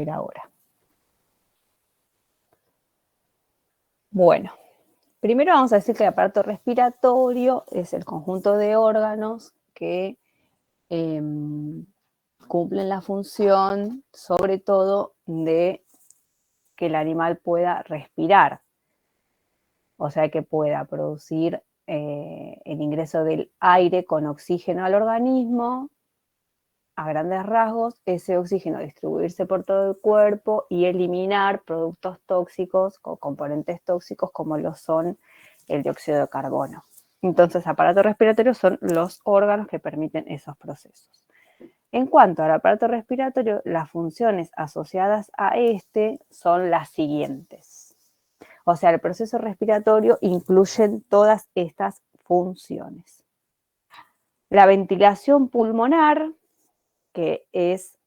Ahora. Bueno, primero vamos a decir que el aparato respiratorio es el conjunto de órganos que cumplen la función, sobre todo, de que el animal pueda respirar, o sea, que pueda producir el ingreso del aire con oxígeno al organismo, a grandes rasgos, ese oxígeno distribuirse por todo el cuerpo y eliminar productos tóxicos o componentes tóxicos como lo son el dióxido de carbono. Entonces, aparato respiratorio son los órganos que permiten esos procesos. En cuanto al aparato respiratorio, las funciones asociadas a este son las siguientes. O sea, el proceso respiratorio incluye todas estas funciones. La ventilación pulmonar, que es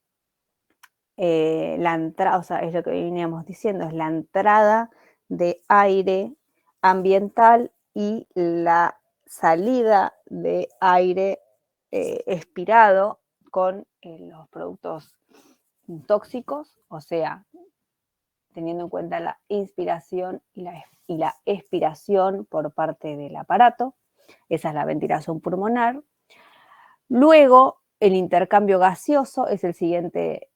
la entrada, o sea, es lo que veníamos diciendo, es la entrada de aire ambiental y la salida de aire expirado con los productos tóxicos, o sea, teniendo en cuenta la inspiración y la expiración por parte del aparato. Esa es la ventilación pulmonar. Luego, el intercambio gaseoso es el siguiente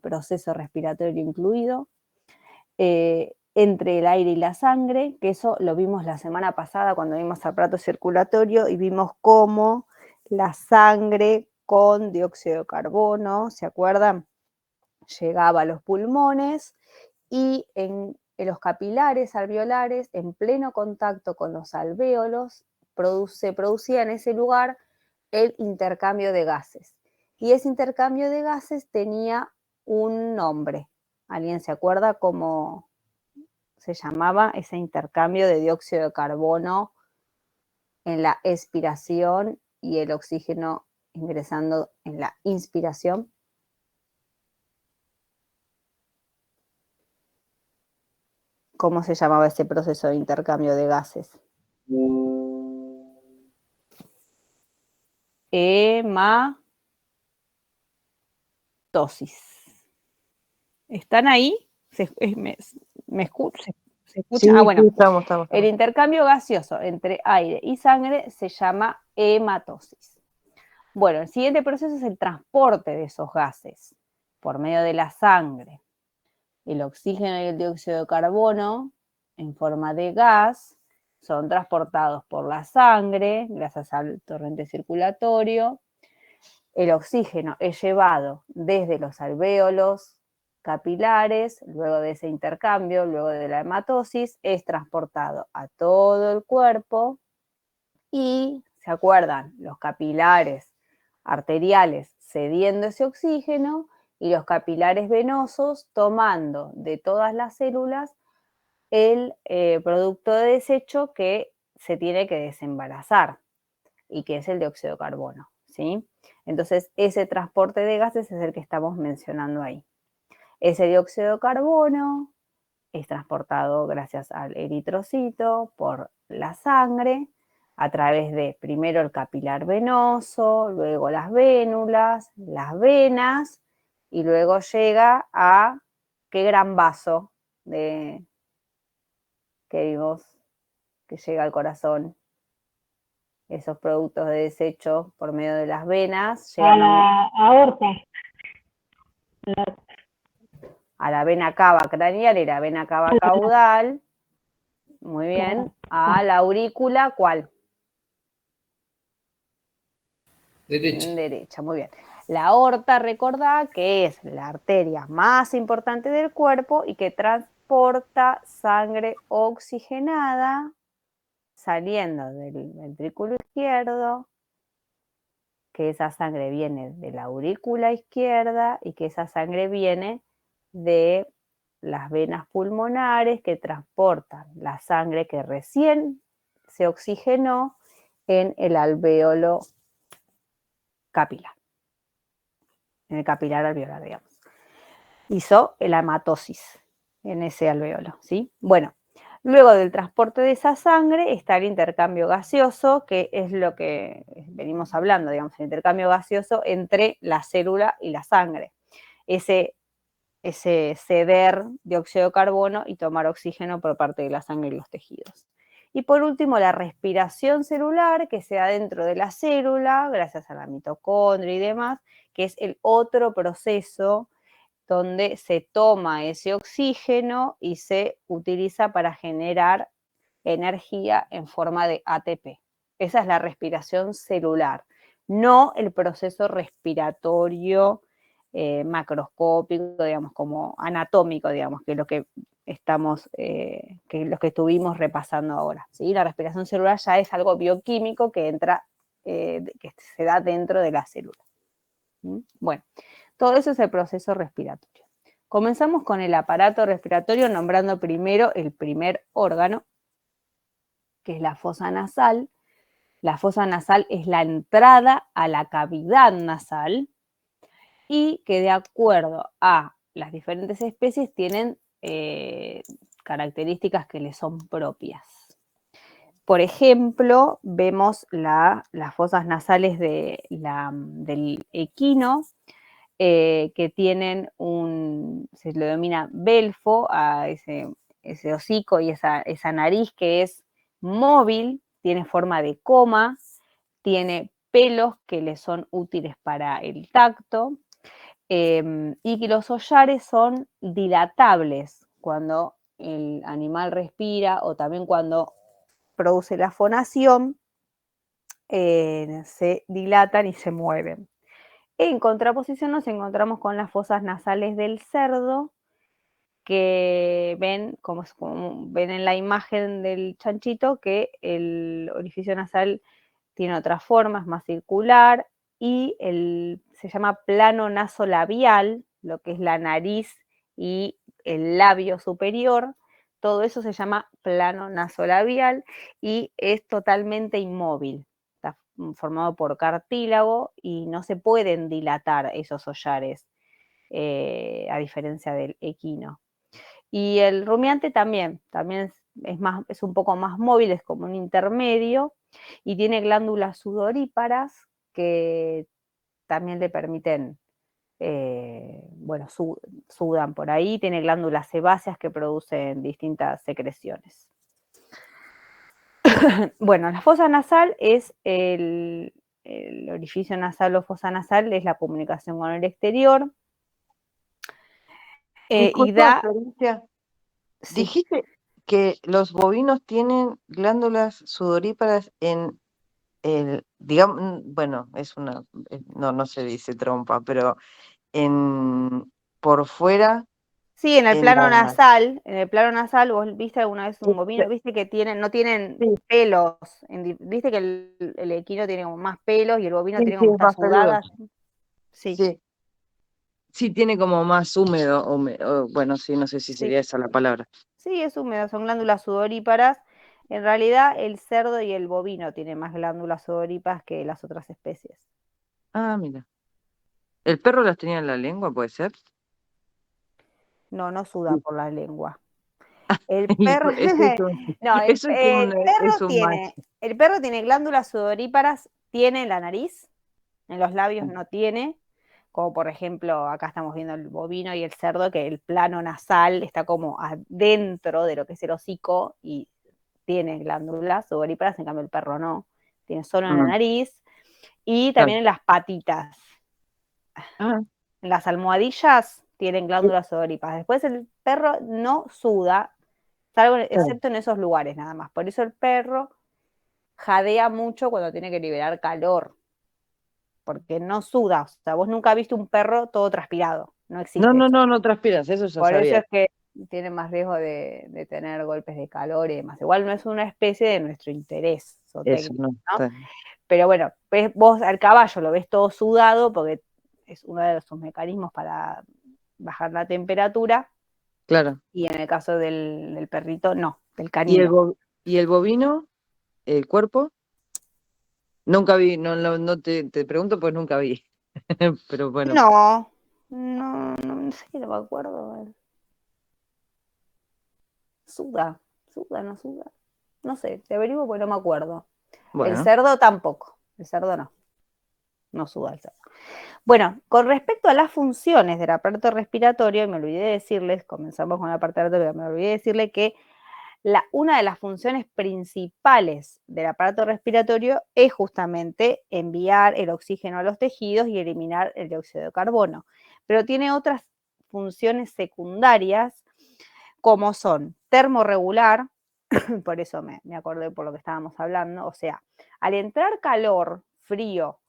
proceso respiratorio incluido, entre el aire y la sangre, que eso lo vimos la semana pasada cuando vimos aparato circulatorio y vimos cómo la sangre con dióxido de carbono, ¿se acuerdan? Llegaba a los pulmones y en los capilares alveolares, en pleno contacto con los alvéolos, se producía en ese lugar el intercambio de gases. Y ese intercambio de gases tenía un nombre. ¿Alguien se acuerda cómo se llamaba ese intercambio de dióxido de carbono en la expiración y el oxígeno ingresando en la inspiración? ¿Cómo se llamaba ese proceso de intercambio de gases? Hematosis. ¿Están ahí? ¿Me escuchan? ¿Se escucha? Sí, Bueno, sí, estamos. el intercambio gaseoso entre aire y sangre se llama hematosis. Bueno, el siguiente proceso es el transporte de esos gases por medio de la sangre. El oxígeno y el dióxido de carbono, en forma de gas, son transportados por la sangre gracias al torrente circulatorio. El oxígeno es llevado desde los alvéolos capilares, luego de ese intercambio, luego de la hematosis, es transportado a todo el cuerpo y, ¿se acuerdan? Los capilares arteriales cediendo ese oxígeno y los capilares venosos tomando de todas las células el producto de desecho que se tiene que desembarazar y que es el dióxido de carbono, ¿sí? Entonces, ese transporte de gases es el que estamos mencionando ahí. Ese dióxido de carbono es transportado gracias al eritrocito por la sangre a través de primero el capilar venoso, luego las vénulas, las venas y luego llega a qué gran vaso que vimos que llega al corazón. Esos productos de desecho por medio de las venas llegan a la aorta. A la vena cava craneal y la vena cava caudal. Muy bien. A la aurícula, ¿cuál? Derecha. Derecha, muy bien. La aorta, recordá que es la arteria más importante del cuerpo y que transporta sangre oxigenada saliendo del ventrículo izquierdo, que esa sangre viene de la aurícula izquierda y que esa sangre viene de las venas pulmonares que transportan la sangre que recién se oxigenó en el alvéolo capilar, en el capilar alveolar, digamos. Hizo la hematosis en ese alvéolo, ¿sí? Bueno, luego del transporte de esa sangre está el intercambio gaseoso, que es lo que venimos hablando, digamos, el intercambio gaseoso entre la célula y la sangre. Ese ese ceder dióxido de carbono y tomar oxígeno por parte de la sangre y los tejidos. Y por último, la respiración celular, que se da dentro de la célula, gracias a la mitocondria y demás, que es el otro proceso donde se toma ese oxígeno y se utiliza para generar energía en forma de ATP. Esa es la respiración celular, no el proceso respiratorio macroscópico, digamos, como anatómico, digamos, que es lo que estamos, que los que estuvimos repasando ahora. ¿Sí? La respiración celular ya es algo bioquímico que entra, que se da dentro de la célula. Bueno, todo eso es el proceso respiratorio. Comenzamos con el aparato respiratorio nombrando primero el primer órgano, que es la fosa nasal. La fosa nasal es la entrada a la cavidad nasal y que de acuerdo a las diferentes especies tienen características que les son propias. Por ejemplo, vemos las fosas nasales del equino, que tienen se lo denomina belfo, a ese hocico y esa nariz que es móvil, tiene forma de coma, tiene pelos que le son útiles para el tacto, y que los hollares son dilatables cuando el animal respira o también cuando produce la fonación, se dilatan y se mueven. En contraposición nos encontramos con las fosas nasales del cerdo, que ven, como ven en la imagen del chanchito, que el orificio nasal tiene otra forma, es más circular, y se llama plano nasolabial, lo que es la nariz y el labio superior, todo eso se llama plano nasolabial y es totalmente inmóvil. Está formado por cartílago y no se pueden dilatar esos hollares, a diferencia del equino. Y el rumiante también es un poco más móvil, es como un intermedio y tiene glándulas sudoríparas que también le permiten, bueno, sudan por ahí, tiene glándulas sebáceas que producen distintas secreciones. Bueno, la fosa nasal es el orificio nasal o fosa nasal, es la comunicación con el exterior, y Disculpa, da, Florencia, sí, dijiste que los bovinos tienen glándulas sudoríparas en digamos, bueno, no, no se dice trompa, pero en, por fuera, sí, en la, en el plano nasal, vos viste alguna vez un bovino, viste que no tienen sí, pelos, viste que el equino tiene como más pelos y el bovino sí, tiene sí, como es estas más peludo, sudadas. Sí, sí, sí, tiene como más húmedo, bueno, sí, no sé si sí, sería esa la palabra. sí, es húmeda, son glándulas sudoríparas. En realidad, el cerdo y el bovino tienen más glándulas sudoríparas que las otras especies. Ah, mira. ¿El perro las tenía en la lengua, puede ser? No, no suda Sí. por la lengua. El perro, no, Eso es un macho. el perro tiene glándulas sudoríparas, tiene en la nariz, en los labios no tiene, como por ejemplo, acá estamos viendo el bovino y el cerdo, que el plano nasal está como adentro de lo que es el hocico y tiene glándulas sudoríparas, en cambio el perro no, tiene solo en la Mm, nariz y claro. también en las patitas. Ah, En las almohadillas tienen sí, glándulas sudoríparas. Después el perro no suda, salvo, claro, excepto en esos lugares nada más. Por eso el perro jadea mucho cuando tiene que liberar calor, porque no suda. O sea, vos nunca viste un perro todo transpirado, no no, existe no, eso. no, no transpiras, eso ya Por eso sabía. es que tiene más riesgo de tener golpes de calor y demás. Igual no es una especie de nuestro interés Eso zootécnico, no. ¿no? Pero bueno, vos al caballo lo ves todo sudado porque es uno de sus mecanismos para bajar la temperatura, Claro. y en el caso del perrito, no, del ¿Y canino. y el bovino, el cuerpo? Nunca vi, no, no, no te pregunto, pues nunca vi. Pero bueno, No, no, no sé, no me acuerdo. Suda, suda, no suda. No sé, te averiguo porque no me acuerdo. El bueno, cerdo tampoco, el cerdo no. no suda el cerdo. Bueno, con respecto a las funciones del aparato respiratorio, me olvidé de decirles, comenzamos con el aparato respiratorio, me olvidé de decirle que una de las funciones principales del aparato respiratorio es justamente enviar el oxígeno a los tejidos y eliminar el dióxido de carbono. Pero tiene otras funciones secundarias, como son termorregular, por eso me acordé por lo que estábamos hablando, o sea, al entrar calor, frío,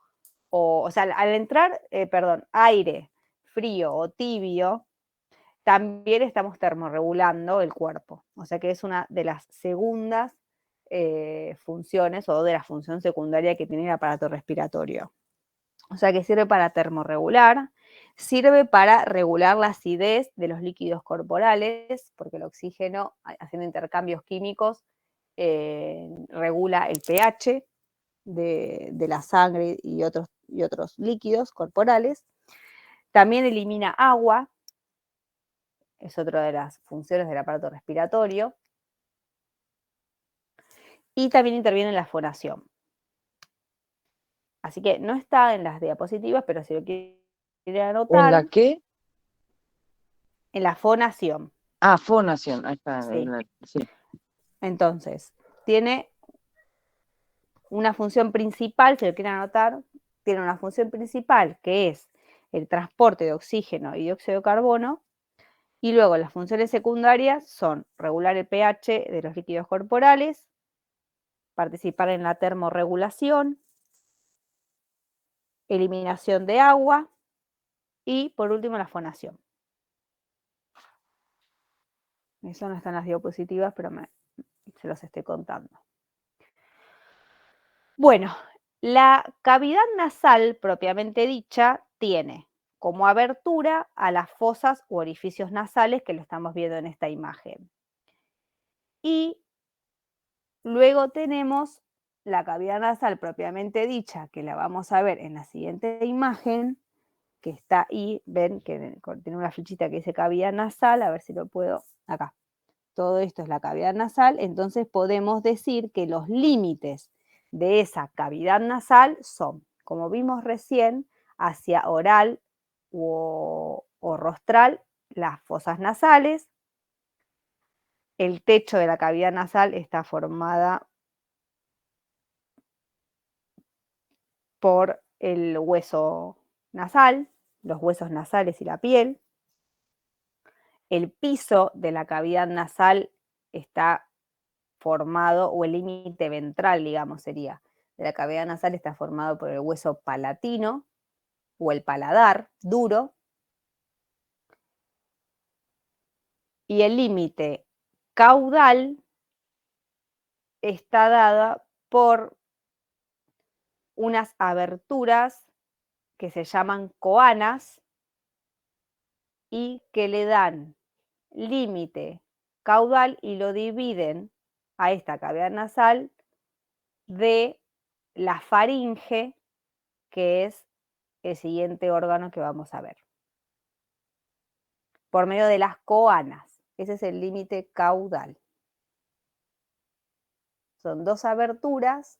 o sea, al entrar, aire frío o tibio, también estamos termorregulando el cuerpo. O sea que es una de las segundas funciones o de la función secundaria que tiene el aparato respiratorio. O sea que sirve para termorregular, sirve para regular la acidez de los líquidos corporales, porque el oxígeno, haciendo intercambios químicos, regula el pH de la sangre y otros líquidos corporales. También elimina agua, es otra de las funciones del aparato respiratorio. Y también interviene en la fonación. Así que no está en las diapositivas, pero si lo quieren anotar. ¿En la qué? En la fonación. Ah, fonación, ahí está. Sí. Sí. Entonces, tiene una función principal, si lo quieren anotar, tiene una función principal que es el transporte de oxígeno y dióxido de carbono, y luego las funciones secundarias son regular el pH de los líquidos corporales, participar en la termorregulación, eliminación de agua y, por último, la fonación. Eso no está en las diapositivas, pero se los estoy contando. Bueno, la cavidad nasal propiamente dicha tiene como abertura a las fosas u orificios nasales que lo estamos viendo en esta imagen. Y luego tenemos la cavidad nasal propiamente dicha, que la vamos a ver en la siguiente imagen, que está ahí, ven que tiene una flechita que dice cavidad nasal, a ver si lo puedo, acá. Todo esto es la cavidad nasal, entonces podemos decir que los límites de esa cavidad nasal son, como vimos recién, hacia oral o rostral, las fosas nasales. El techo de la cavidad nasal está formada por el hueso nasal, los huesos nasales y la piel. El piso de la cavidad nasal está formado, o el límite ventral, digamos, sería, de la cavidad nasal está formado por el hueso palatino o el paladar duro. Y el límite caudal está dada por unas aberturas que se llaman coanas y que le dan límite caudal y lo dividen a esta cavidad nasal de la faringe, que es el siguiente órgano que vamos a ver, por medio de las coanas. Ese es el límite caudal. Son dos aberturas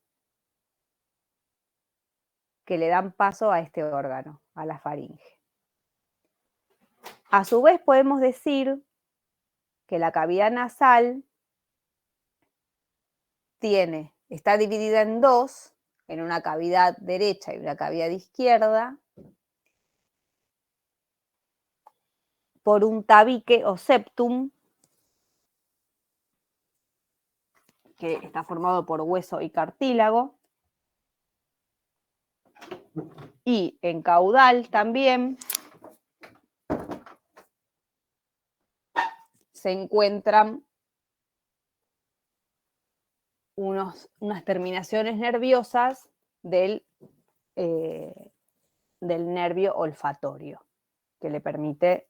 que le dan paso a este órgano, a la faringe. A su vez podemos decir que la cavidad nasal está dividida en dos, en una cavidad derecha y una cavidad izquierda, por un tabique o septum, que está formado por hueso y cartílago, y en caudal también se encuentran unas terminaciones nerviosas del nervio olfatorio, que le permite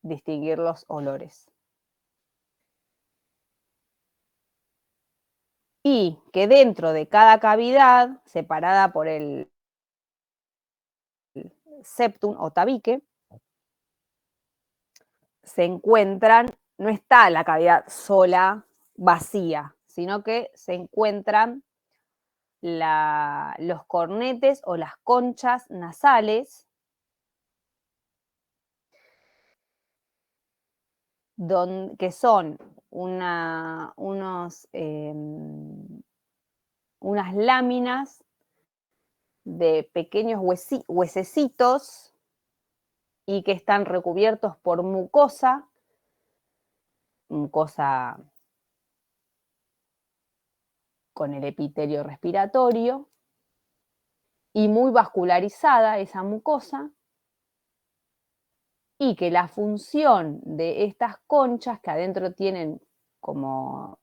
distinguir los olores. Y que dentro de cada cavidad, separada por el septum o tabique, se encuentran, no está la cavidad sola, vacía, sino que se encuentran los cornetes o las conchas nasales, que son unas láminas de pequeños huesecitos y que están recubiertos por mucosa con el epitelio respiratorio, y muy vascularizada esa mucosa, y que la función de estas conchas, que adentro tienen como,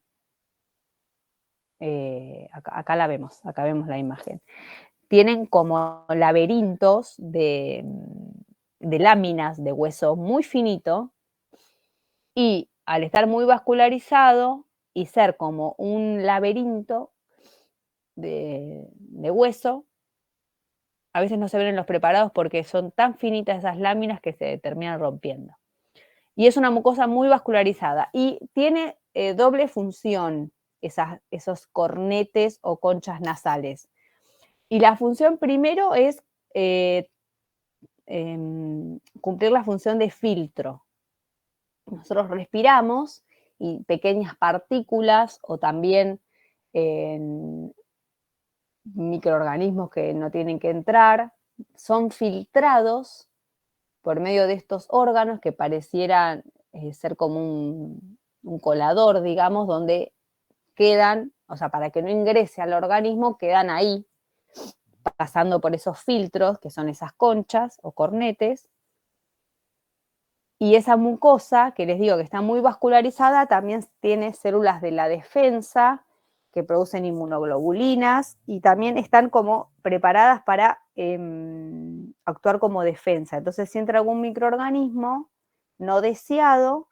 acá vemos la imagen, tienen como laberintos de láminas de hueso muy finito, y al estar muy vascularizado y ser como un laberinto de hueso, a veces no se ven en los preparados porque son tan finitas esas láminas que se terminan rompiendo. Y es una mucosa muy vascularizada y tiene doble función esos cornetes o conchas nasales. Y la función primero es cumplir la función de filtro. Nosotros respiramos y pequeñas partículas o también microorganismos que no tienen que entrar son filtrados por medio de estos órganos que parecieran ser como un colador, digamos, donde quedan, o sea, para que no ingrese al organismo, quedan ahí, pasando por esos filtros, que son esas conchas o cornetes. Y esa mucosa, que les digo que está muy vascularizada, también tiene células de la defensa que producen inmunoglobulinas y también están como preparadas para actuar como defensa. Entonces, si entra algún microorganismo no deseado,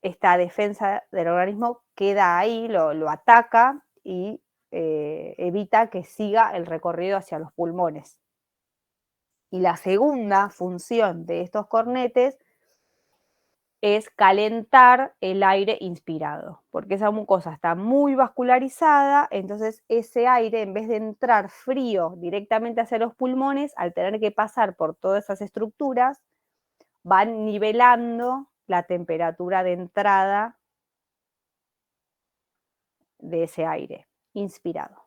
esta defensa del organismo queda ahí, lo ataca y evita que siga el recorrido hacia los pulmones. Y la segunda función de estos cornetes es calentar el aire inspirado, porque esa mucosa está muy vascularizada, entonces ese aire, en vez de entrar frío directamente hacia los pulmones, al tener que pasar por todas esas estructuras, van nivelando la temperatura de entrada de ese aire inspirado.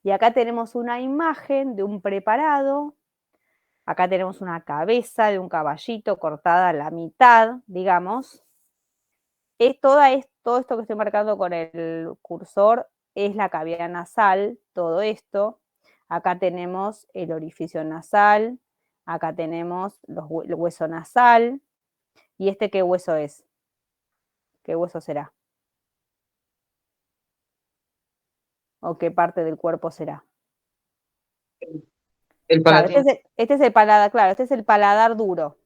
Y acá tenemos una imagen de un preparado. Acá tenemos una cabeza de un caballito cortada a la mitad, digamos. Todo esto que estoy marcando con el cursor es la cavidad nasal, todo esto. Acá tenemos el orificio nasal, acá tenemos el hueso nasal. ¿Y este qué hueso es? ¿Qué hueso será? ¿O qué parte del cuerpo será? El Claro, palatín. este es el paladar, claro, este es el paladar duro.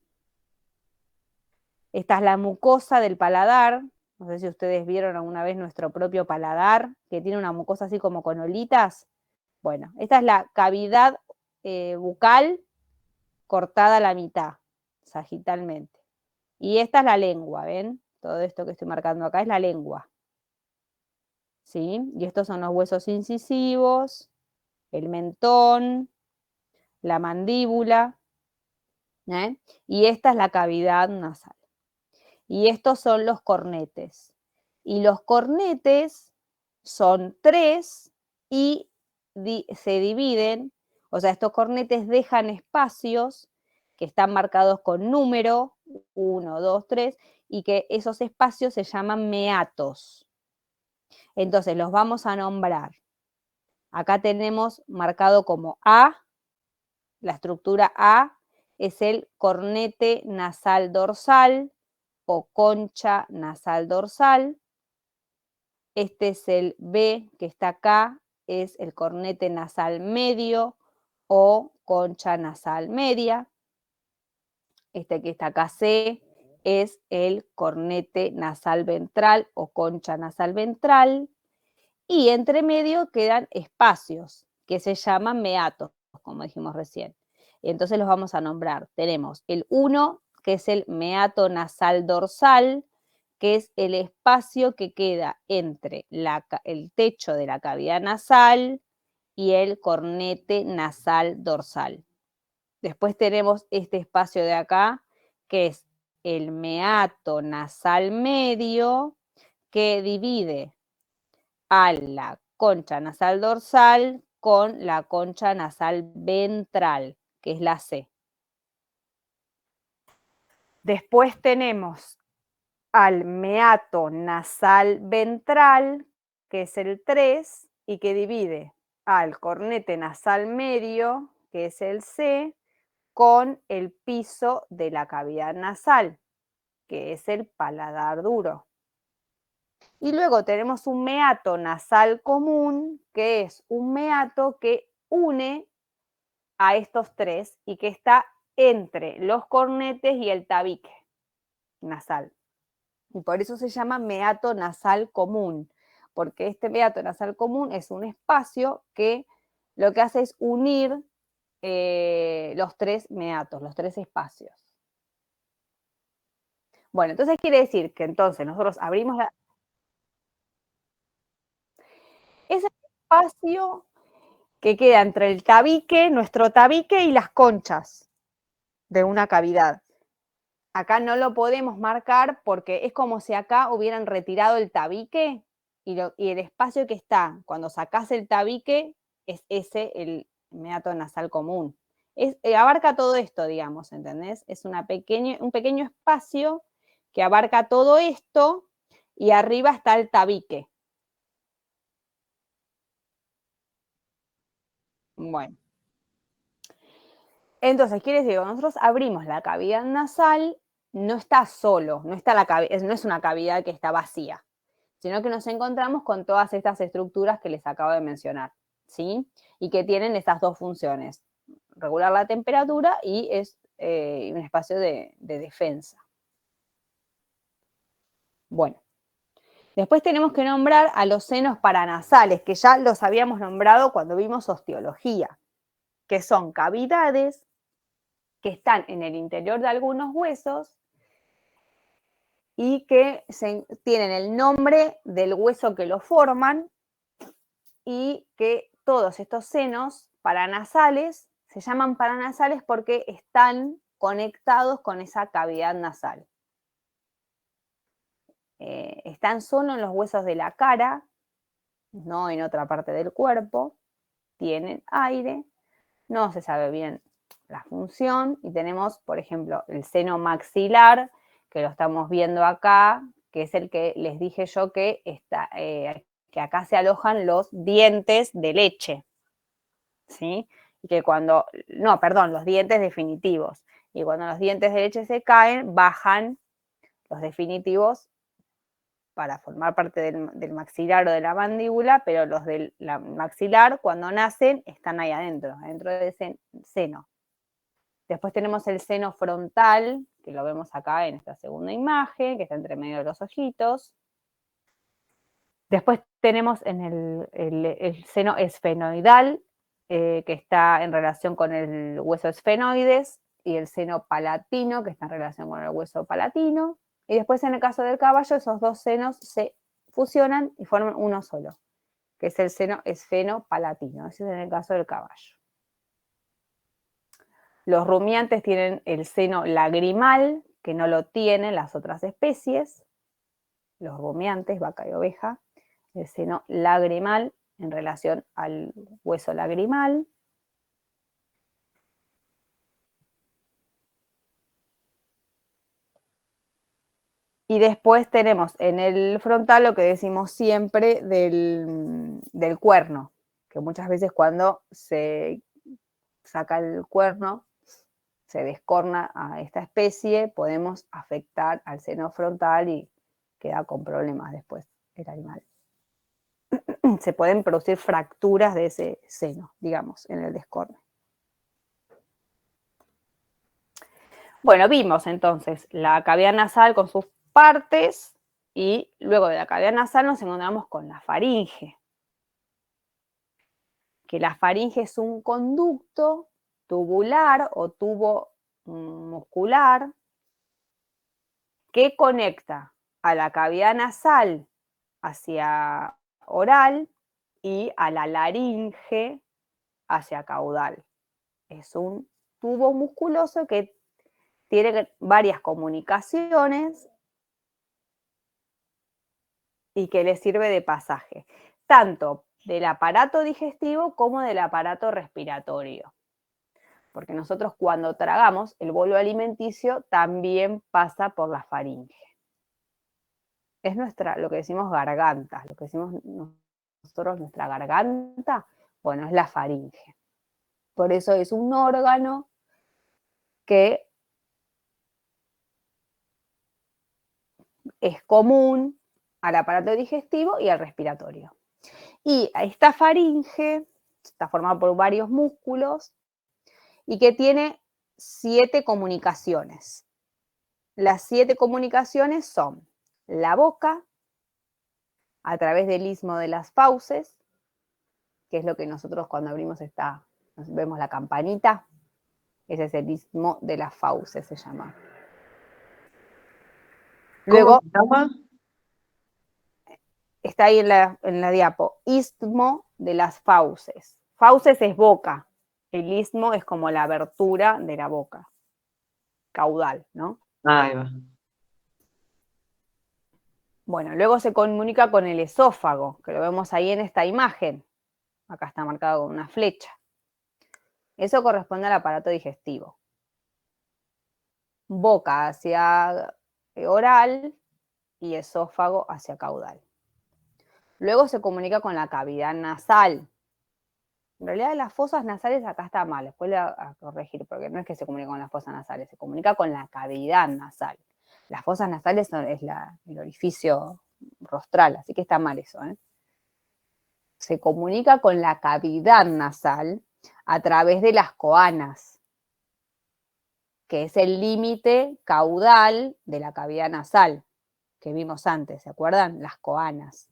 Esta es la mucosa del paladar. No sé si ustedes vieron alguna vez nuestro propio paladar, que tiene una mucosa así como con olitas. Bueno, esta es la cavidad bucal cortada a la mitad, sagitalmente. Y esta es la lengua, ¿ven? Todo esto que estoy marcando acá es la lengua. ¿Sí? Y estos son los huesos incisivos, el mentón, la mandíbula, ¿eh? Y esta es la cavidad nasal. Y estos son los cornetes. Y los cornetes son 3 y se dividen, o sea, estos cornetes dejan espacios que están marcados con número, 1, 2, 3, y que esos espacios se llaman meatos. Entonces los vamos a nombrar. Acá tenemos marcado como A, la estructura A es el cornete nasal dorsal o concha nasal dorsal. Este es el B que está acá, es el cornete nasal medio o concha nasal media. Este que está acá C es el cornete nasal ventral o concha nasal ventral. Y entre medio quedan espacios que se llaman meatos, como dijimos recién. Entonces los vamos a nombrar. Tenemos el 1, que es el meato nasal dorsal, que es el espacio que queda entre el techo de la cavidad nasal y el cornete nasal dorsal. Después tenemos este espacio de acá, que es el meato nasal medio, que divide a la concha nasal dorsal con la concha nasal ventral, que es la C. Después tenemos al meato nasal ventral, que es el 3, y que divide al cornete nasal medio, que es el C, con el piso de la cavidad nasal, que es el paladar duro. Y luego tenemos un meato nasal común, que es un meato que une a estos tres y que está entre los cornetes y el tabique nasal. Y por eso se llama meato nasal común, porque este meato nasal común es un espacio que lo que hace es unir los tres meatos, los tres espacios. Bueno, entonces quiere decir que entonces nosotros abrimos ese espacio que queda entre el tabique, nuestro tabique y las conchas de una cavidad. Acá no lo podemos marcar porque es como si acá hubieran retirado el tabique y el espacio que está cuando sacás el tabique es ese, el meato nasal común. Abarca todo esto, digamos, ¿entendés? Es un pequeño espacio que abarca todo esto y arriba está el tabique. Bueno. Entonces, quiere decir que cuando nosotros abrimos la cavidad nasal, no está solo, no es una cavidad que está vacía, sino que nos encontramos con todas estas estructuras que les acabo de mencionar, ¿sí? Y que tienen estas dos funciones, regular la temperatura y es un espacio de defensa. Bueno, después tenemos que nombrar a los senos paranasales, que ya los habíamos nombrado cuando vimos osteología, que son cavidades que están en el interior de algunos huesos y que tienen el nombre del hueso que lo forman y que todos estos senos paranasales se llaman paranasales porque están conectados con esa cavidad nasal. Están solo en los huesos de la cara, no en otra parte del cuerpo, tienen aire, no se sabe bien la función y tenemos, por ejemplo, el seno maxilar, que lo estamos viendo acá, que es el que les dije yo que acá se alojan los dientes de leche, ¿sí? Y que los dientes definitivos. Y cuando los dientes de leche se caen, bajan los definitivos para formar parte del maxilar o de la mandíbula, pero los del maxilar, cuando nacen, están ahí adentro de ese seno. Después tenemos el seno frontal, que lo vemos acá en esta segunda imagen, que está entre medio de los ojitos. Después tenemos en el seno esfenoidal, que está en relación con el hueso esfenoides, y el seno palatino, que está en relación con el hueso palatino. Y después, en el caso del caballo, esos dos senos se fusionan y forman uno solo, que es el seno esfenopalatino. Ese es en el caso del caballo. Los rumiantes tienen el seno lagrimal, que no lo tienen las otras especies. Los rumiantes, vaca y oveja, el seno lagrimal en relación al hueso lagrimal. Y después tenemos en el frontal lo que decimos siempre del cuerno, que muchas veces cuando se saca el cuerno, se descorna a esta especie, podemos afectar al seno frontal y queda con problemas después el animal. Se pueden producir fracturas de ese seno, digamos, en el descorne. Bueno, vimos entonces la cavidad nasal con sus partes y luego de la cavidad nasal nos encontramos con la faringe. Que la faringe es un conducto tubular o tubo muscular que conecta a la cavidad nasal hacia oral y a la laringe hacia caudal. Es un tubo musculoso que tiene varias comunicaciones y que le sirve de pasaje, tanto del aparato digestivo como del aparato respiratorio. Porque nosotros cuando tragamos, el bolo alimenticio también pasa por la faringe. Es lo que decimos garganta, lo que decimos nosotros nuestra garganta, bueno, es la faringe. Por eso es un órgano que es común al aparato digestivo y al respiratorio. Y esta faringe está formada por varios músculos y que tiene 7 comunicaciones. Las 7 comunicaciones son la boca, a través del istmo de las fauces, que es lo que nosotros cuando abrimos vemos la campanita, ese es el istmo de las fauces, se llama. Luego, ¿Cómo se llama? está ahí en la diapo, istmo de las fauces. Fauces es boca, el istmo es como la abertura de la boca, caudal, ¿no? Ahí va. Bueno, luego se comunica con el esófago, que lo vemos ahí en esta imagen. Acá está marcado con una flecha. Eso corresponde al aparato digestivo. Boca hacia oral y esófago hacia caudal. Luego se comunica con la cavidad nasal. En realidad las fosas nasales acá está mal, después le voy a corregir, porque no es que se comunica con las fosas nasales, se comunica con la cavidad nasal. Las fosas nasales es el orificio rostral, así que está mal eso, ¿eh? Se comunica con la cavidad nasal a través de las coanas, que es el límite caudal de la cavidad nasal que vimos antes, ¿se acuerdan? Las coanas,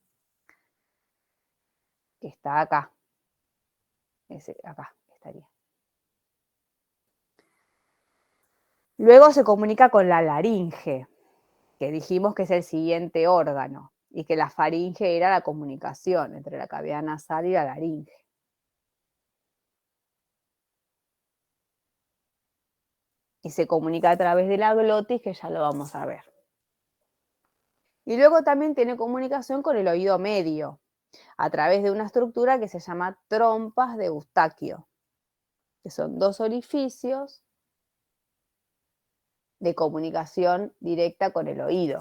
que está acá. Acá estaría. Luego se comunica con la laringe, que dijimos que es el siguiente órgano, y que la faringe era la comunicación entre la cavidad nasal y la laringe. Y se comunica a través de la glotis, que ya lo vamos a ver. Y luego también tiene comunicación con el oído medio, a través de una estructura que se llama trompas de Eustaquio, que son 2 orificios de comunicación directa con el oído.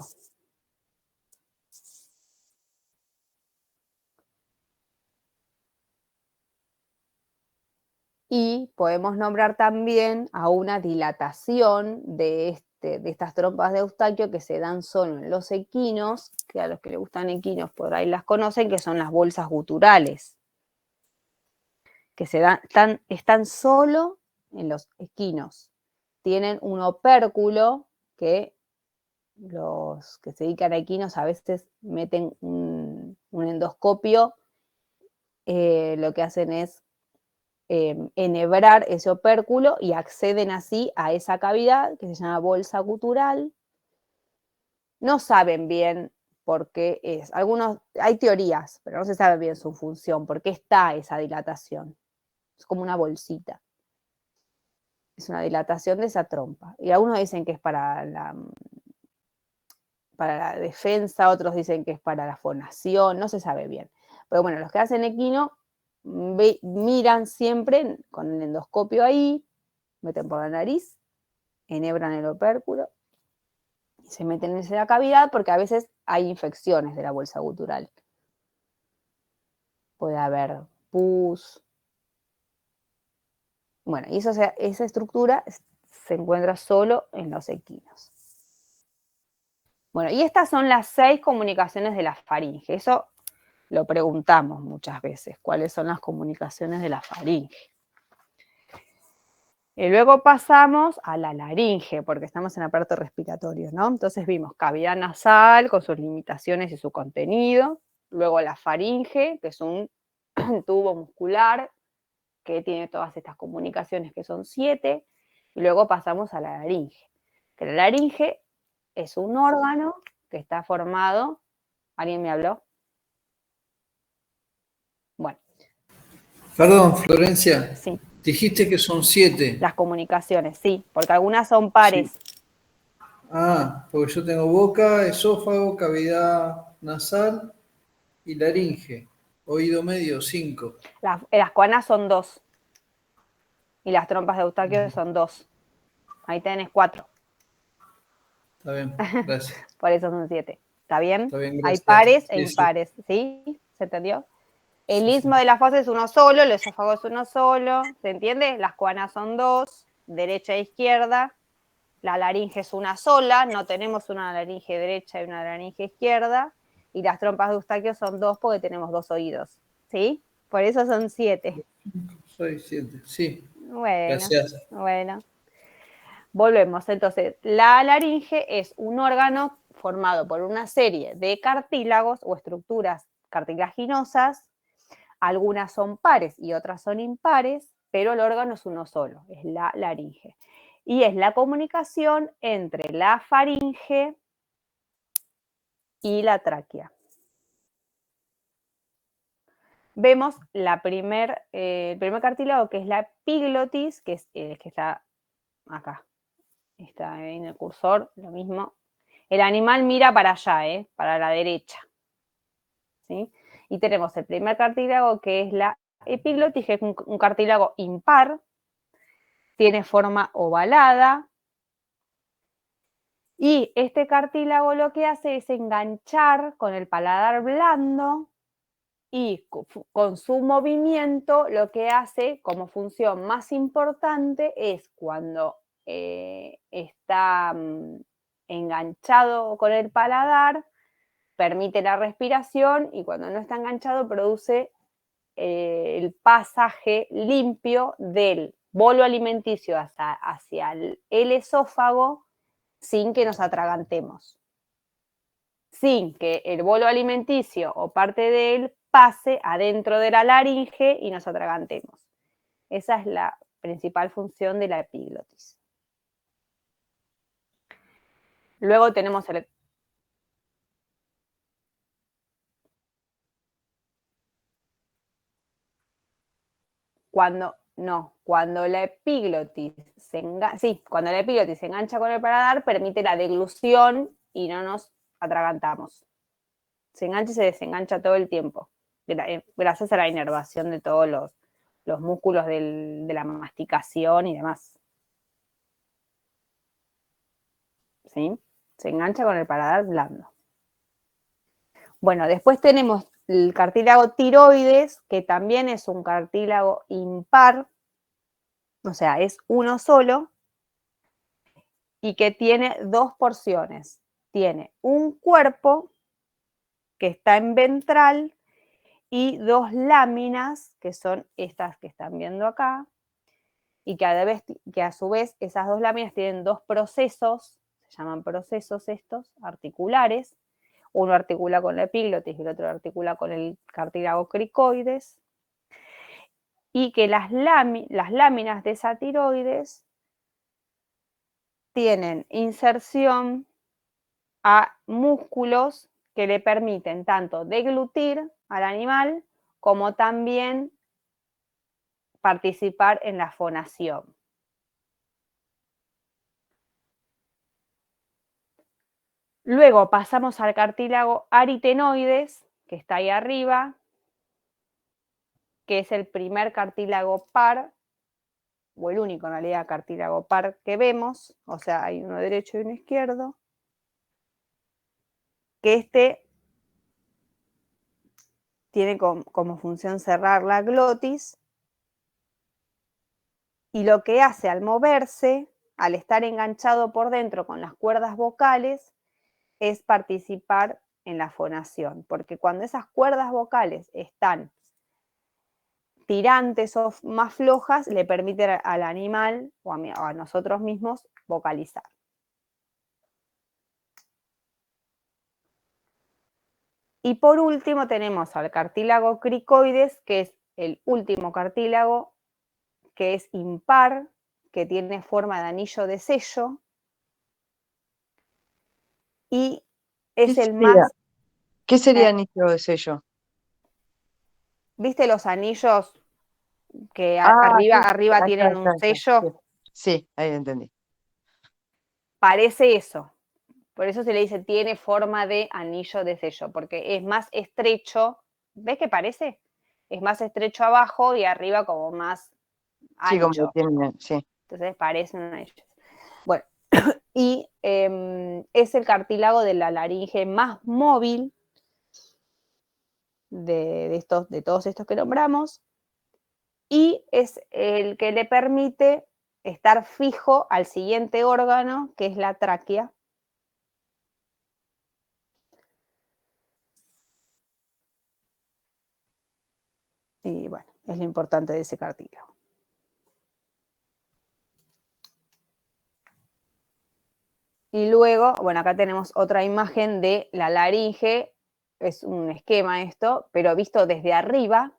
Y podemos nombrar también a una dilatación de estas trompas de Eustaquio que se dan solo en los equinos, que a los que les gustan equinos por ahí las conocen, que son las bolsas guturales, que están solo en los equinos. Tienen un opérculo que los que se dedican a equinos a veces meten un endoscopio, lo que hacen es enhebrar ese opérculo y acceden así a esa cavidad que se llama bolsa gutural. No saben bien por qué es. Hay teorías, pero no se sabe bien su función, por qué está esa dilatación. Es como una bolsita. Es una dilatación de esa trompa. Y algunos dicen que es para la defensa, otros dicen que es para la fonación, no se sabe bien. Pero bueno, los que hacen equino miran siempre con el endoscopio ahí, meten por la nariz, enhebran el opérculo y se meten en esa cavidad porque a veces hay infecciones de la bolsa gutural. Puede haber pus. Bueno, y esa estructura se encuentra solo en los equinos. Bueno, y estas son las 6 comunicaciones de la faringe. Eso lo preguntamos muchas veces, cuáles son las comunicaciones de la faringe. Y luego pasamos a la laringe, porque estamos en aparato respiratorio, ¿no? Entonces vimos cavidad nasal con sus limitaciones y su contenido. Luego la faringe, que es un tubo muscular que tiene todas estas comunicaciones, que son 7. Y luego pasamos a la laringe. Que la laringe es un órgano que está formado. ¿Alguien me habló? Bueno. Perdón, Florencia. Sí. Dijiste que son 7. Las comunicaciones, sí, porque algunas son pares. Sí. Ah, porque yo tengo boca, esófago, cavidad nasal y laringe. Oído medio, 5. Las coanas son 2. Y las trompas de Eustaquio son 2. Ahí tenés 4. Está bien, gracias. Por eso son 7. ¿Está bien? Está bien, Hay gracias. pares e Sí, sí. impares. ¿Sí? ¿Se entendió? El Sí, istmo sí. de la fosa es uno solo, el esófago es uno solo. ¿Se entiende? Las coanas son 2, derecha e izquierda. La laringe es una sola, no tenemos una laringe derecha y una laringe izquierda. Y las trompas de Eustaquio son 2 porque tenemos 2 oídos. ¿Sí? Por eso son 7. Soy 7, sí. Bueno, Gracias. bueno. Volvemos. Entonces, la laringe es un órgano formado por una serie de cartílagos o estructuras cartilaginosas. Algunas son pares y otras son impares, pero el órgano es uno solo, es la laringe. Y es la comunicación entre la faringe y la tráquea. Vemos el primer cartílago, que es la epiglotis, que está acá. Está en el cursor, lo mismo. El animal mira para allá, para la derecha. ¿Sí? Y tenemos el primer cartílago, que es la epiglotis, que es un cartílago impar. Tiene forma ovalada. Y este cartílago lo que hace es enganchar con el paladar blando y con su movimiento lo que hace como función más importante es cuando está enganchado con el paladar, permite la respiración y cuando no está enganchado produce el pasaje limpio del bolo alimenticio hacia el esófago sin que nos atragantemos, sin que el bolo alimenticio o parte de él pase adentro de la laringe y nos atragantemos. Esa es la principal función de la epiglotis. Luego tenemos el... Cuando la epiglotis cuando la epiglotis se engancha con el paladar, permite la deglución y no nos atragantamos. Se engancha y se desengancha todo el tiempo, gracias a la inervación de todos los músculos de la masticación y demás. ¿Sí? Se engancha con el paladar blando. Bueno, después tenemos el cartílago tiroides, que también es un cartílago impar, o sea, es uno solo, y que tiene 2 porciones. Tiene un cuerpo que está en ventral y 2 láminas, que son estas que están viendo acá, y que a su vez esas 2 láminas tienen 2 procesos, se llaman procesos estos, articulares. Uno articula con la epiglotis y el otro articula con el cartílago cricoides. Y que las láminas de esa tiroides tienen inserción a músculos que le permiten tanto deglutir al animal como también participar en la fonación. Luego pasamos al cartílago aritenoides, que está ahí arriba, que es el primer cartílago par, o el único en realidad cartílago par que vemos, o sea, hay uno derecho y uno izquierdo, que tiene como función cerrar la glotis, y lo que hace al moverse, al estar enganchado por dentro con las cuerdas vocales, es participar en la fonación, porque cuando esas cuerdas vocales están tirantes o más flojas, le permite al animal o a nosotros mismos vocalizar. Y por último tenemos al cartílago cricoides, que es el último cartílago, que es impar, que tiene forma de anillo de sello, y es el más... ¿Qué sería anillo de sello? ¿Viste los anillos que Sí, arriba ahí tienen está, un ahí está. sello? Sí, ahí entendí. Parece eso. Por eso se le dice tiene forma de anillo de sello, porque es más estrecho. ¿Ves qué parece? Es más estrecho abajo y arriba como más Sí, como que ancho. tiene, sí. Entonces parece un anillo. Bueno, y es el cartílago de la laringe más móvil de todos estos que nombramos, y es el que le permite estar fijo al siguiente órgano, que es la tráquea. Y bueno, es lo importante de ese cartílago. Y luego, bueno, acá tenemos otra imagen de la laringe, es un esquema esto, pero visto desde arriba,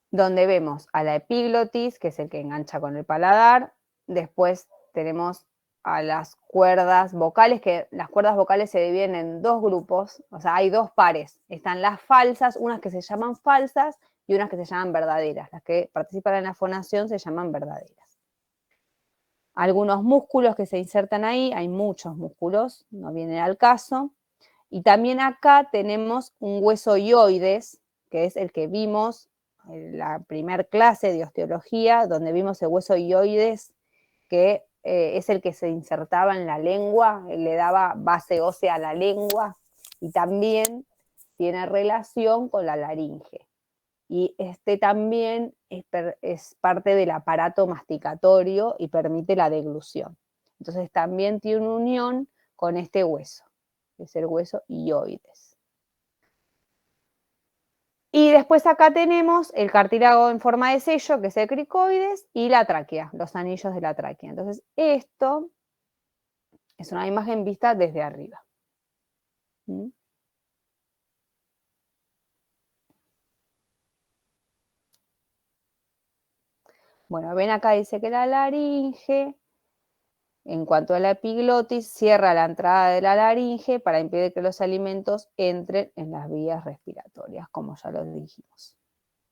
donde vemos a la epiglotis, que es el que engancha con el paladar. Después tenemos a las cuerdas vocales, que las cuerdas vocales se dividen en dos grupos, o sea, hay dos pares. Están las falsas, unas que se llaman falsas y unas que se llaman verdaderas. Las que participan en la fonación se llaman verdaderas. Algunos músculos que se insertan ahí, hay muchos músculos, no viene al caso. Y también acá tenemos un hueso hioides, que es el que vimos en la primer clase de osteología, donde vimos el hueso hioides, que es el que se insertaba en la lengua, le daba base ósea a la lengua, y también tiene relación con la laringe. Y este también es parte del aparato masticatorio y permite la deglución. Entonces también tiene una unión con este hueso, que es el hueso hioides. Y después acá tenemos el cartílago en forma de sello, que es el cricoides, y la tráquea, los anillos de la tráquea. Entonces esto es una imagen vista desde arriba. ¿Mm? Bueno, ven acá dice que la laringe, en cuanto a la epiglotis, cierra la entrada de la laringe para impedir que los alimentos entren en las vías respiratorias, como ya lo dijimos.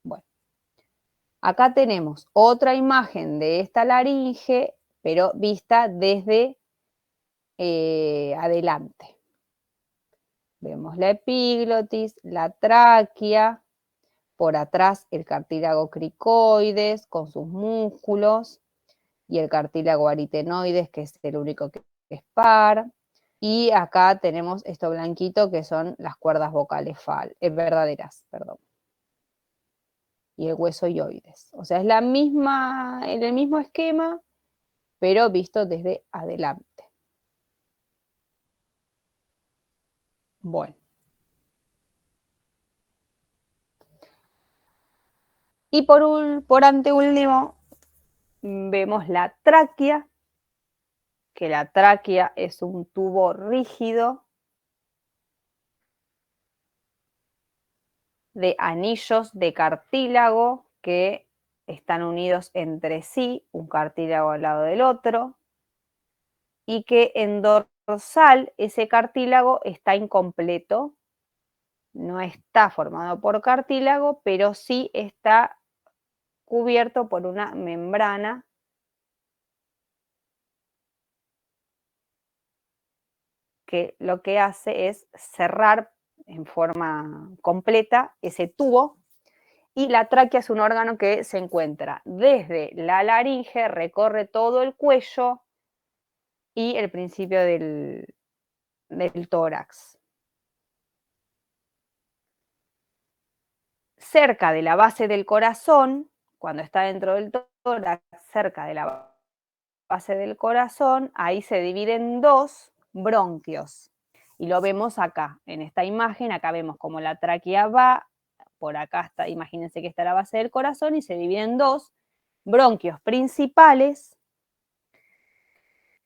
Bueno, acá tenemos otra imagen de esta laringe, pero vista desde adelante. Vemos la epiglotis, la tráquea, por atrás el cartílago cricoides con sus músculos, y el cartílago aritenoides, que es el único que es par. Y acá tenemos esto blanquito, que son las cuerdas vocales verdaderas, perdón. Y el hueso hioides. O sea, es la misma, en el mismo esquema, pero visto desde adelante. Bueno. Y por anteúltimo, vemos la tráquea, que la tráquea es un tubo rígido de anillos de cartílago que están unidos entre sí, un cartílago al lado del otro, y que en dorsal ese cartílago está incompleto, no está formado por cartílago, pero sí está cubierto por una membrana que lo que hace es cerrar en forma completa ese tubo. Y la tráquea es un órgano que se encuentra desde la laringe, recorre todo el cuello y el principio del tórax. Cerca de la base del corazón, cuando está dentro del tórax, cerca de la base del corazón, ahí se dividen dos bronquios. Y lo vemos acá, en esta imagen. Acá vemos como la tráquea va, por acá está, imagínense que está la base del corazón, y se dividen dos bronquios principales.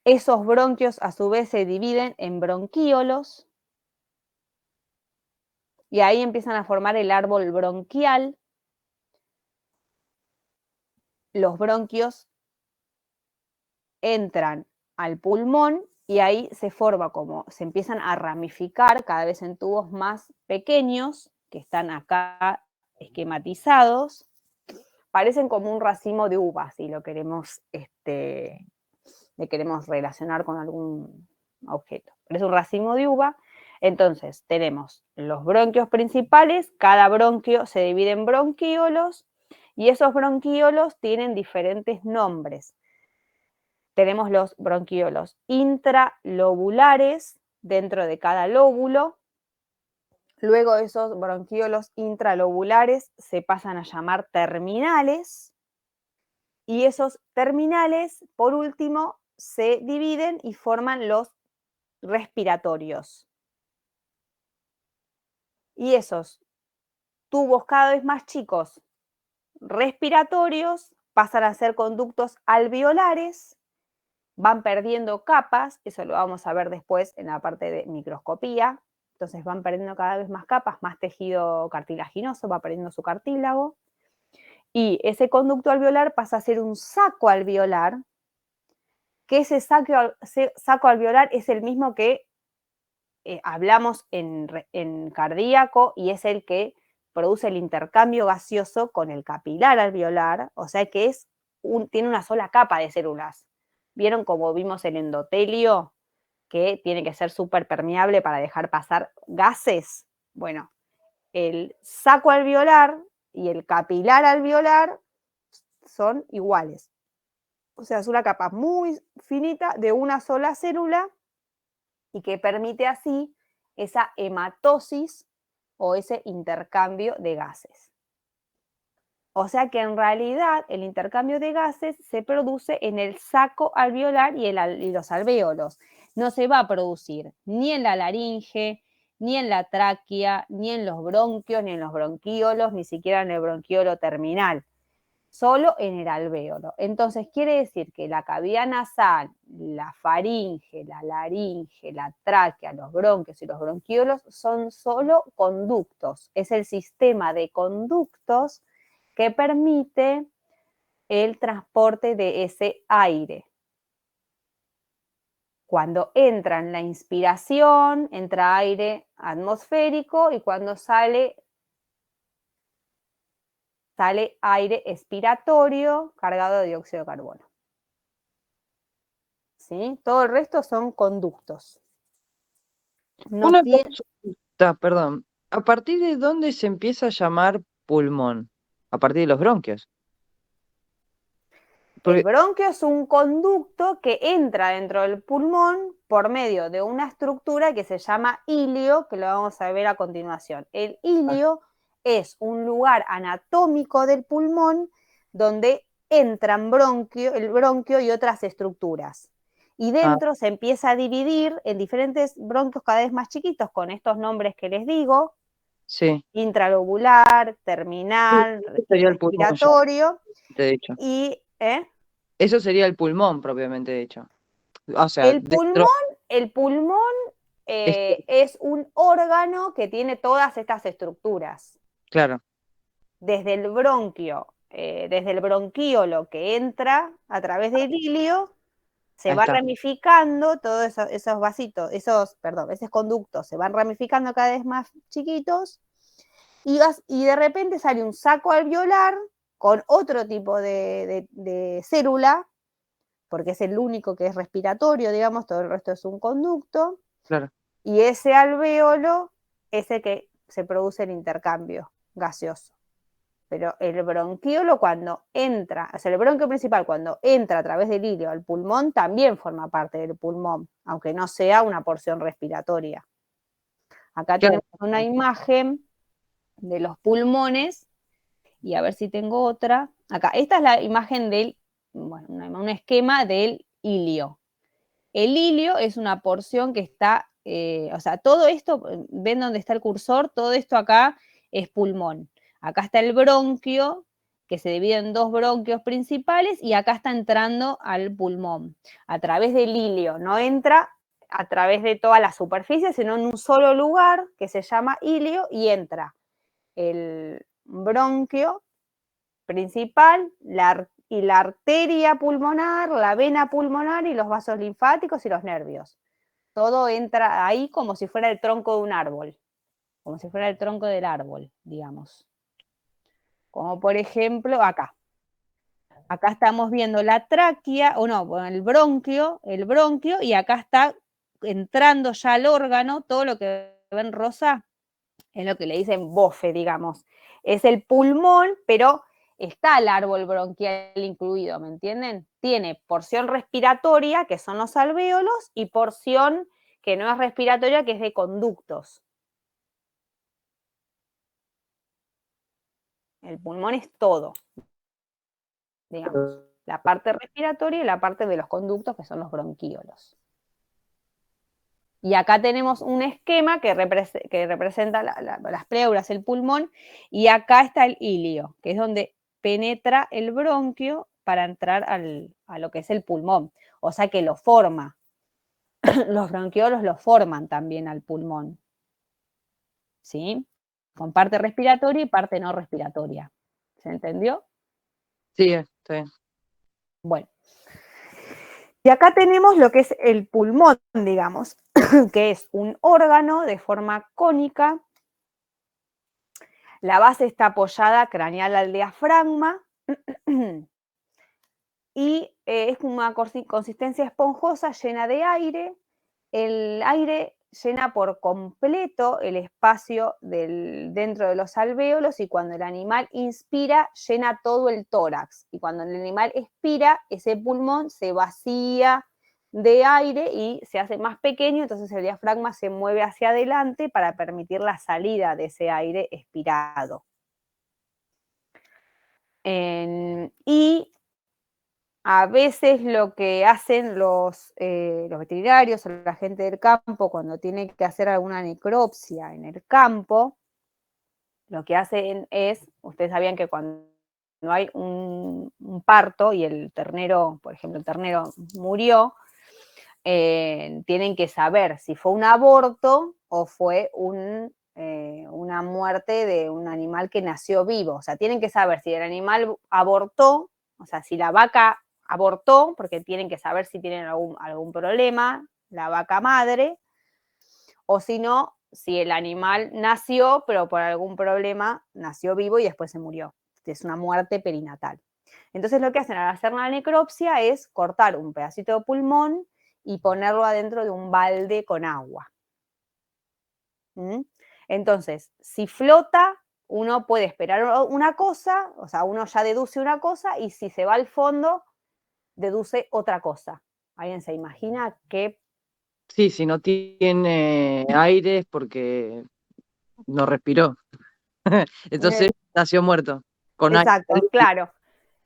Esos bronquios a su vez se dividen en bronquíolos, y ahí empiezan a formar el árbol bronquial. Los bronquios entran al pulmón y ahí se forma como, se empiezan a ramificar cada vez en tubos más pequeños, que están acá esquematizados, parecen como un racimo de uvas, si lo queremos, le queremos relacionar con algún objeto. Pero es un racimo de uva. Entonces, tenemos los bronquios principales, cada bronquio se divide en bronquíolos, y esos bronquíolos tienen diferentes nombres. Tenemos los bronquíolos intralobulares dentro de cada lóbulo. Luego esos bronquíolos intralobulares se pasan a llamar terminales, y esos terminales, por último, se dividen y forman los respiratorios. Y esos tubos cada vez más chicos respiratorios pasan a ser conductos alveolares, van perdiendo capas, eso lo vamos a ver después en la parte de microscopía. Entonces van perdiendo cada vez más capas, más tejido cartilaginoso, va perdiendo su cartílago. Y ese conducto alveolar pasa a ser un saco alveolar, que ese saco alveolar es el mismo que hablamos en cardíaco, y es el que produce el intercambio gaseoso con el capilar alveolar, o sea que tiene una sola capa de células. ¿Vieron cómo vimos el endotelio, que tiene que ser súper permeable para dejar pasar gases? Bueno, el saco alveolar y el capilar alveolar son iguales. O sea, es una capa muy finita de una sola célula, y que permite así esa hematosis o ese intercambio de gases. O sea que en realidad el intercambio de gases se produce en el saco alveolar y los alvéolos. No se va a producir ni en la laringe, ni en la tráquea, ni en los bronquios, ni en los bronquíolos, ni siquiera en el bronquiolo terminal. Solo en el alvéolo. Entonces quiere decir que la cavidad nasal, la faringe, la laringe, la tráquea, los bronquios y los bronquíolos son solo conductos. Es el sistema de conductos que permite el transporte de ese aire. Cuando entra en la inspiración, entra aire atmosférico, y cuando sale aire expiratorio cargado de dióxido de carbono. ¿Sí? Todo el resto son conductos. Una consulta, perdón. ¿A partir de dónde se empieza a llamar pulmón? A partir de los bronquios. El bronquio es un conducto que entra dentro del pulmón por medio de una estructura que se llama ilio, que lo vamos a ver a continuación. El ilio es un lugar anatómico del pulmón donde entran el bronquio y otras estructuras. Y dentro se empieza a dividir en diferentes bronquios cada vez más chiquitos, con estos nombres que les digo. Sí. Intralobular, terminal, respiratorio. De hecho. Y eso sería el pulmón propiamente dicho. O sea, el pulmón es un órgano que tiene todas estas estructuras. Claro. Desde el bronquio, desde el bronquíolo que entra a través del ilio, se va ramificando todos esos vasitos, esos conductos se van ramificando cada vez más chiquitos, y de repente sale un saco alveolar con otro tipo de célula, porque es el único que es respiratorio, digamos, todo el resto es un conducto. Claro. Y ese alvéolo es el que se produce el intercambio gaseoso. Pero el bronquíolo cuando entra, o sea, el bronquio principal cuando entra a través del ilio al pulmón también forma parte del pulmón, aunque no sea una porción respiratoria. Acá tenemos una imagen de los pulmones, y a ver si tengo otra. Acá, esta es la imagen del, un esquema del ilio. El ilio es una porción que está, o sea, todo esto, ven dónde está el cursor, todo esto acá es pulmón. Acá está el bronquio, que se divide en dos bronquios principales, y acá está entrando al pulmón, a través del ilio. No entra a través de toda la superficie, sino en un solo lugar que se llama ilio, y entra el bronquio principal y la arteria pulmonar, la vena pulmonar y los vasos linfáticos y los nervios. Todo entra ahí como si fuera el tronco de un árbol, como si fuera el tronco del árbol, digamos. Como por ejemplo acá. Acá estamos viendo la tráquea, o no, bueno, el bronquio, y acá está entrando ya al órgano, todo lo que ven rosa es lo que le dicen bofe, digamos. Es el pulmón, pero está el árbol bronquial incluido, ¿me entienden? Tiene porción respiratoria, que son los alvéolos, y porción que no es respiratoria, que es de conductos. El pulmón es todo, digamos. La parte respiratoria y la parte de los conductos, que son los bronquíolos. Y acá tenemos un esquema que representa las pleuras, el pulmón, y acá está el ilio, que es donde penetra el bronquio para entrar a lo que es el pulmón. O sea que lo forma. Los bronquiolos lo forman también al pulmón. ¿Sí? Con parte respiratoria y parte no respiratoria. ¿Se entendió? Sí, está bien. Bueno. Y acá tenemos lo que es el pulmón, digamos, que es un órgano de forma cónica. La base está apoyada craneal al diafragma y es una consistencia esponjosa llena de aire. El aire llena por completo el espacio dentro de los alvéolos y cuando el animal inspira llena todo el tórax y cuando el animal expira ese pulmón se vacía de aire y se hace más pequeño, entonces el diafragma se mueve hacia adelante para permitir la salida de ese aire expirado. Y a veces lo que hacen los veterinarios o la gente del campo cuando tienen que hacer alguna necropsia en el campo, lo que hacen es, ustedes sabían que cuando hay un parto y el ternero, por ejemplo, el ternero murió, tienen que saber si fue un aborto o fue una muerte de un animal que nació vivo. O sea, tienen que saber si el animal abortó, o sea, si la vaca abortó, porque tienen que saber si tienen algún problema, la vaca madre, o si no, si el animal nació, pero por algún problema nació vivo y después se murió. Es una muerte perinatal. Entonces lo que hacen al hacer la necropsia es cortar un pedacito de pulmón y ponerlo adentro de un balde con agua. Entonces, si flota, uno puede esperar una cosa, o sea, uno ya deduce una cosa, y si se va al fondo, deduce otra cosa. ¿Alguien se imagina qué? Sí, si no tiene aire es porque no respiró. Entonces nació muerto. Con aire. Exacto, claro.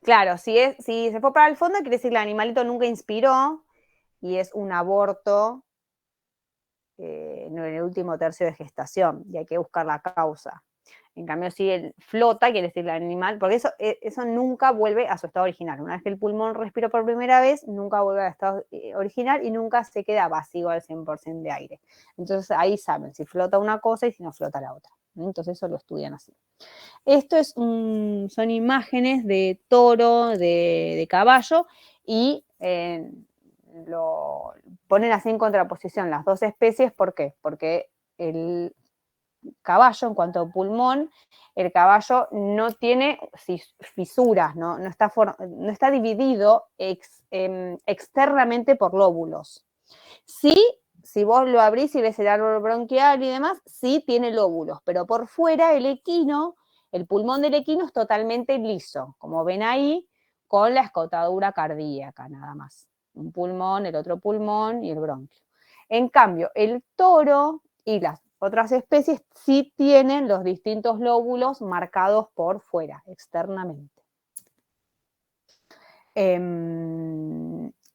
Claro, si se fue para el fondo, quiere decir que el animalito nunca inspiró y es un aborto en el último tercio de gestación y hay que buscar la causa. En cambio, si él flota, quiere decir el animal, porque eso nunca vuelve a su estado original. Una vez que el pulmón respiró por primera vez, nunca vuelve al estado original y nunca se queda vacío al 100% de aire. Entonces ahí saben si flota una cosa y si no flota la otra. Entonces eso lo estudian así. Esto son imágenes de toro, de caballo y lo ponen así en contraposición las dos especies. ¿Por qué? Porque el caballo, en cuanto a pulmón, el caballo no tiene fisuras, no está dividido externamente por lóbulos. Sí, si vos lo abrís y ves el árbol bronquial y demás, sí tiene lóbulos, pero por fuera el pulmón del equino es totalmente liso, como ven ahí, con la escotadura cardíaca nada más. Un pulmón, el otro pulmón y el bronquio. En cambio, el toro y las otras especies sí tienen los distintos lóbulos marcados por fuera, externamente.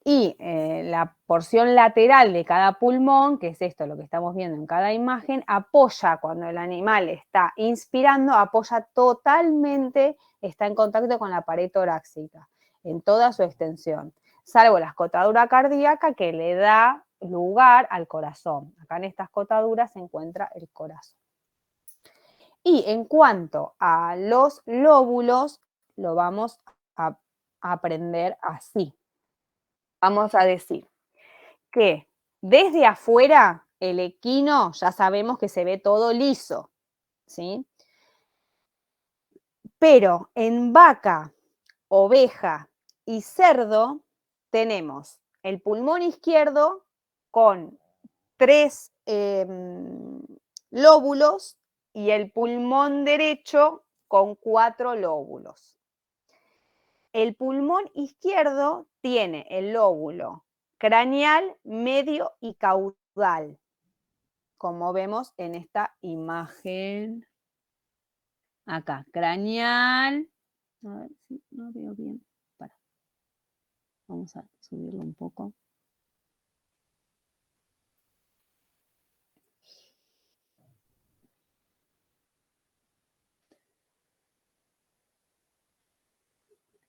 Y la porción lateral de cada pulmón, que es esto lo que estamos viendo en cada imagen, apoya cuando el animal está inspirando, apoya totalmente, está en contacto con la pared torácica, en toda su extensión, salvo la escotadura cardíaca que le da lugar al corazón. Acá en esta escotadura se encuentra el corazón. Y en cuanto a los lóbulos, lo vamos a aprender así. Vamos a decir que desde afuera el equino ya sabemos que se ve todo liso, ¿sí? Pero en vaca, oveja y cerdo tenemos el pulmón izquierdo con 3 lóbulos y el pulmón derecho con 4 lóbulos. El pulmón izquierdo tiene el lóbulo craneal, medio y caudal, como vemos en esta imagen. Acá, craneal. A ver si no veo bien. Para. Vamos a subirlo un poco.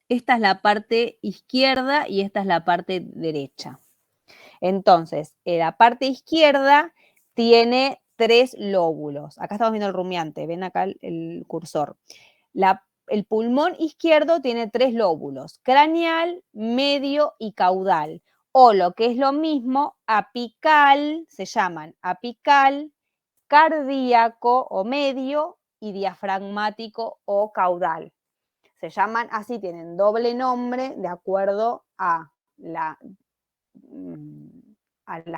Esta es la parte izquierda y esta es la parte derecha. Entonces, la parte izquierda tiene 3 lóbulos. Acá estamos viendo el rumiante, ven acá el cursor. El pulmón izquierdo tiene 3 lóbulos, craneal, medio y caudal. O lo que es lo mismo, apical, se llaman apical, cardíaco o medio y diafragmático o caudal. Se llaman así, tienen doble nombre de acuerdo a la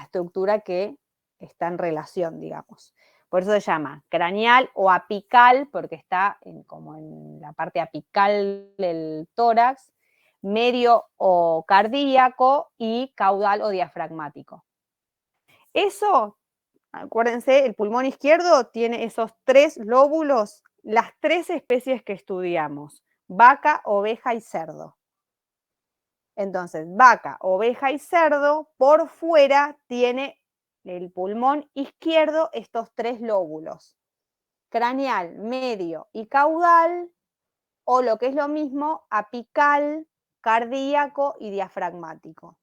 estructura que está en relación, digamos. Por eso se llama craneal o apical, porque está como en la parte apical del tórax, medio o cardíaco y caudal o diafragmático. Eso, acuérdense, el pulmón izquierdo tiene esos 3 lóbulos, las 3 especies que estudiamos, vaca, oveja y cerdo. Entonces, vaca, oveja y cerdo, por fuera tiene el pulmón izquierdo estos 3 lóbulos, craneal, medio y caudal, o lo que es lo mismo, apical, cardíaco y diafragmático.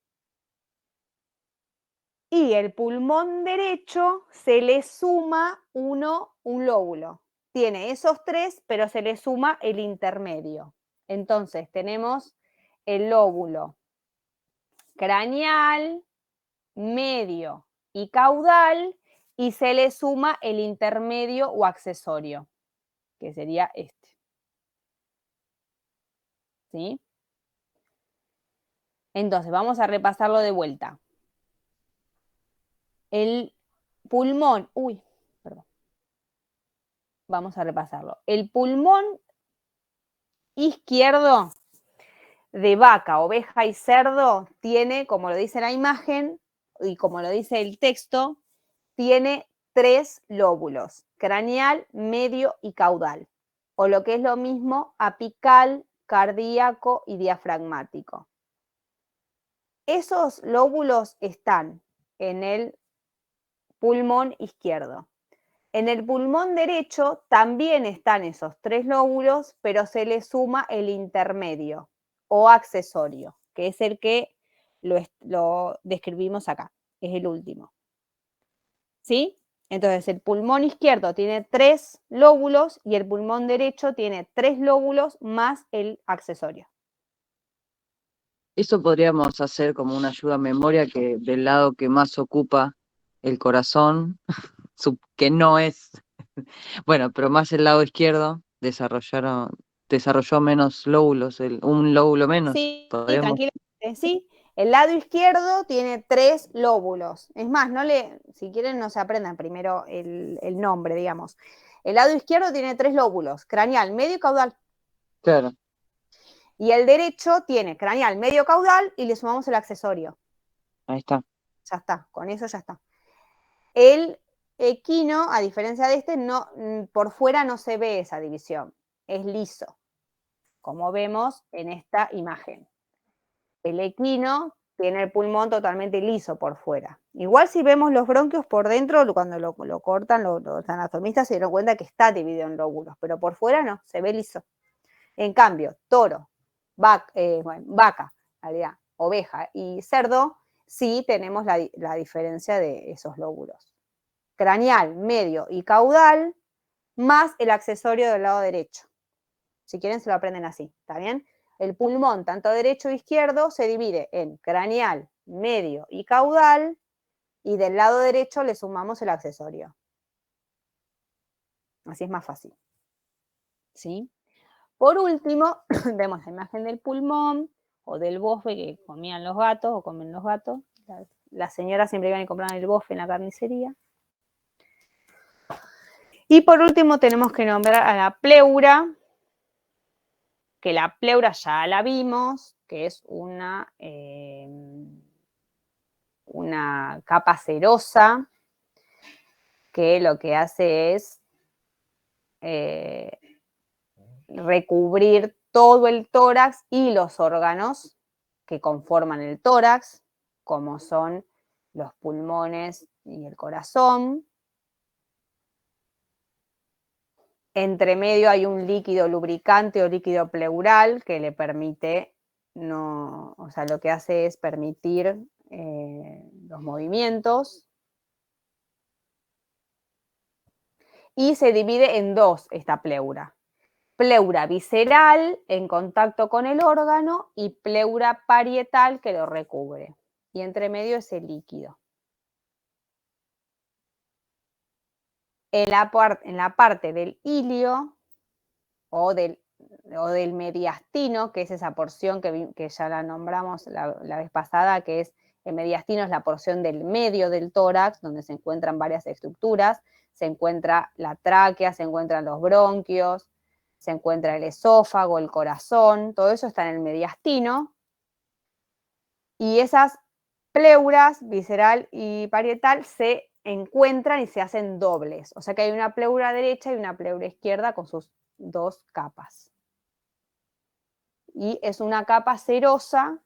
Y el pulmón derecho se le suma un lóbulo. Tiene esos 3, pero se le suma el intermedio. Entonces, tenemos el lóbulo craneal, medio y caudal, y se le suma el intermedio o accesorio, que sería este. ¿Sí? Entonces, vamos a repasarlo de vuelta. El pulmón, perdón. Vamos a repasarlo. El pulmón izquierdo de vaca, oveja y cerdo tiene, como lo dice la imagen y como lo dice el texto, tiene 3 lóbulos, craneal, medio y caudal, o lo que es lo mismo, apical, cardíaco y diafragmático. Esos lóbulos están en el pulmón izquierdo. En el pulmón derecho también están esos 3 lóbulos, pero se le suma el intermedio o accesorio, que es el que lo describimos acá, es el último. ¿Sí? Entonces, el pulmón izquierdo tiene 3 lóbulos y el pulmón derecho tiene 3 lóbulos más el accesorio. Eso podríamos hacer como una ayuda a memoria, que del lado que más ocupa el corazón, que no es, bueno, pero más el lado izquierdo, desarrolló menos lóbulos, un lóbulo menos. Sí, Podríamos. tranquilamente, sí. El lado izquierdo tiene 3 lóbulos. Es más, si quieren no se aprendan primero el nombre, digamos. El lado izquierdo tiene 3 lóbulos, craneal, medio y caudal. Claro. Y el derecho tiene craneal, medio, caudal y le sumamos el accesorio. Ahí está. Ya está, con eso ya está. El equino, a diferencia de este, por fuera no se ve esa división, es liso, como vemos en esta imagen. El equino tiene el pulmón totalmente liso por fuera. Igual si vemos los bronquios por dentro, cuando lo cortan los anatomistas se dieron cuenta que está dividido en lóbulos, pero por fuera no, se ve liso. En cambio, toro, vaca, oveja y cerdo, sí tenemos la diferencia de esos lóbulos. Craneal, medio y caudal, más el accesorio del lado derecho. Si quieren se lo aprenden así, ¿está bien? el pulmón, tanto derecho e izquierdo, se divide en craneal, medio y caudal, y del lado derecho le sumamos el accesorio. Así es más fácil. ¿Sí? Por último, vemos la imagen del pulmón o del bofe que comían los gatos o comen los gatos. Las señoras siempre iban y compraban el bofe en la carnicería. Y por último tenemos que nombrar a la pleura, que la pleura ya la vimos, que es una capa cerosa que lo que hace es recubrir todo el tórax y los órganos que conforman el tórax, como son los pulmones y el corazón. Entre medio hay un líquido lubricante o líquido pleural que le permite, o sea, lo que hace es permitir los movimientos. Y se divide en dos esta pleura. Pleura visceral en contacto con el órgano y pleura parietal que lo recubre. Y entre medio ese líquido. En la parte del ilio o del mediastino, que es esa porción que ya la nombramos la vez pasada, que es el mediastino, es la porción del medio del tórax, donde se encuentran varias estructuras, se encuentra la tráquea, se encuentran los bronquios, se encuentra el esófago, el corazón, todo eso está en el mediastino, y esas pleuras, visceral y parietal, se encuentran y se hacen dobles. O sea que hay una pleura derecha y una pleura izquierda con sus dos capas. Y es una capa cerosa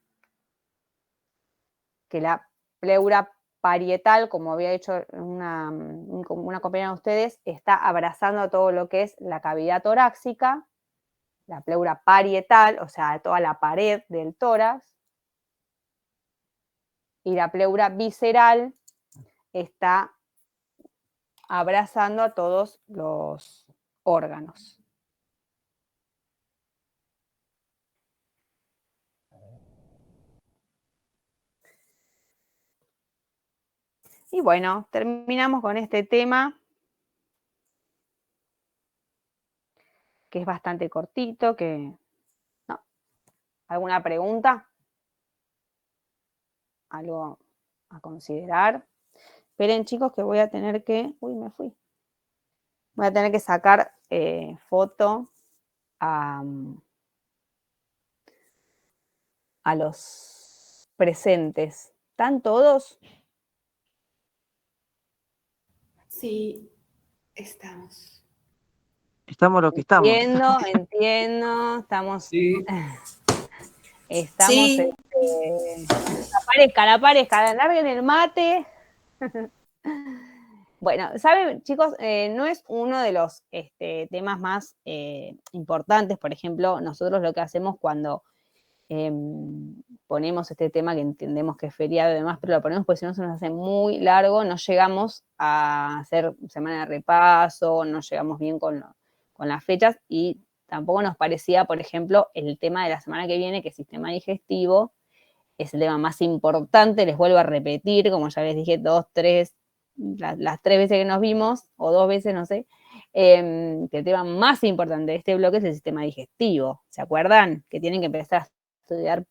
que la pleura parietal, como había dicho una compañera de ustedes, está abrazando todo lo que es la cavidad torácica, la pleura parietal, o sea, toda la pared del tórax, y la pleura visceral está abrazando a todos los órganos. Y bueno, terminamos con este tema, que es bastante cortito, ¿no? ¿Alguna pregunta? ¿Algo a considerar? Esperen, chicos, que voy a tener que... Uy, me fui. Voy a tener que sacar foto a los presentes. ¿Están todos? Sí, estamos. Estamos lo que estamos. Entiendo. Estamos... Sí. Estamos... Sí. La pareja, larguen el mate. Bueno, saben, chicos, no es uno de los temas más importantes. Por ejemplo, nosotros lo que hacemos cuando ponemos este tema, que entendemos que es feriado y demás, pero lo ponemos porque si no se nos hace muy largo, no llegamos a hacer semana de repaso, no llegamos bien con las fechas, y tampoco nos parecía, por ejemplo, el tema de la semana que viene, que es sistema digestivo, es el tema más importante. Les vuelvo a repetir, como ya les dije, las 3 veces que nos vimos, o 2 veces, no sé, que el tema más importante de este bloque es el sistema digestivo. ¿Se acuerdan? Que tienen que empezar a estudiar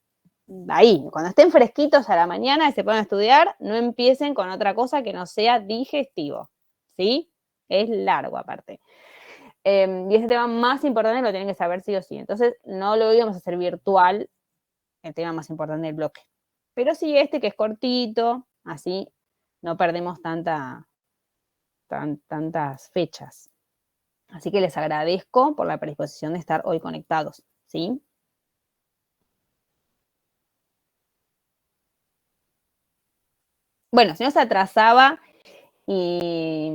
ahí. Cuando estén fresquitos a la mañana y se puedan estudiar, no empiecen con otra cosa que no sea digestivo. ¿Sí? Es largo aparte. Y ese tema más importante lo tienen que saber sí o sí. Entonces, no lo íbamos a hacer virtual, el tema más importante del bloque. Pero sí que es cortito, así no perdemos tantas fechas. Así que les agradezco por la predisposición de estar hoy conectados, ¿sí? Bueno, si no se atrasaba y...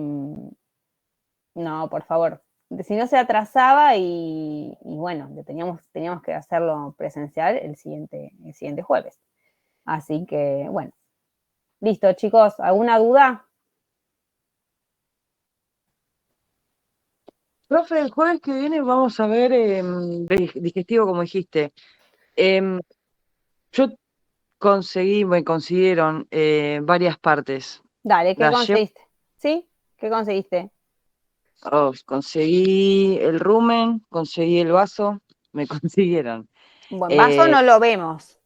No, por favor. Si no se atrasaba y bueno, teníamos que hacerlo presencial el siguiente jueves. Así que, bueno. Listo, chicos. ¿Alguna duda? Profe, el jueves que viene vamos a ver digestivo, como dijiste. Em, yo me consiguieron varias partes. Dale, ¿qué Las llevo, conseguiste? ¿Sí? ¿Qué conseguiste? conseguí el rumen, conseguí el vaso, me consiguieron. Buen vaso Eh, no lo vemos.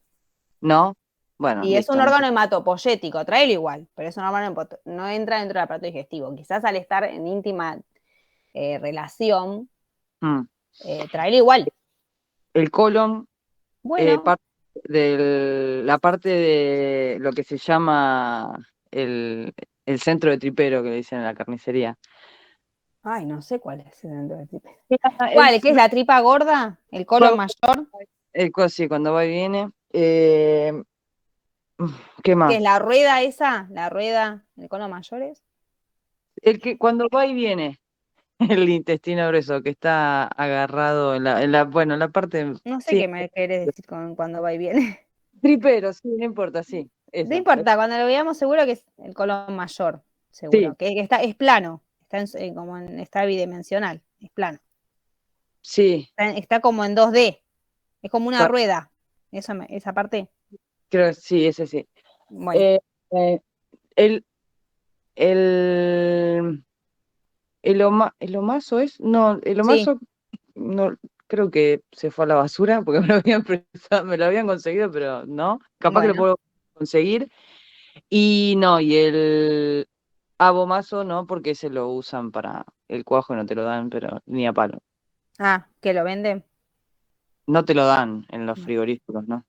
¿No? Bueno, Y es un listo. órgano hematopoyético, tráelo igual, pero es un órgano no entra dentro del aparato digestivo. Quizás al estar en íntima relación, Mm. tráelo igual. El colon, Bueno, la parte de lo que se llama el centro de tripero que le dicen en la carnicería. ay, no sé cuál es el dentro del tripa. El, ¿Cuál? ¿Qué es la tripa gorda? ¿El colon mayor? sí, cuando va y viene. ¿Qué ¿Qué es más? la rueda esa? ¿La rueda del colon mayor es? El que cuando va y viene, el intestino grueso, que está agarrado bueno, en la parte, No sé sí, qué me querés decir con cuando va y viene. tripero, sí, no importa, sí, No eso. importa, cuando lo veamos seguro que es el colon mayor, Sí, seguro. Que está, es plano, está está bidimensional, es plano. sí, Está como en 2D, es como una pa- rueda, esa parte. creo que sí, ese sí. Bueno, Eh, eh, el, el, el omaso es, no, el sí, omaso no, creo que se fue a la basura porque me lo habían conseguido, pero no, capaz que lo bueno, puedo conseguir. Y no, y el abomazo no, porque ese lo usan para el cuajo y no te lo dan, pero ni a palo. que lo venden. No te lo dan en los frigoríficos, ¿no?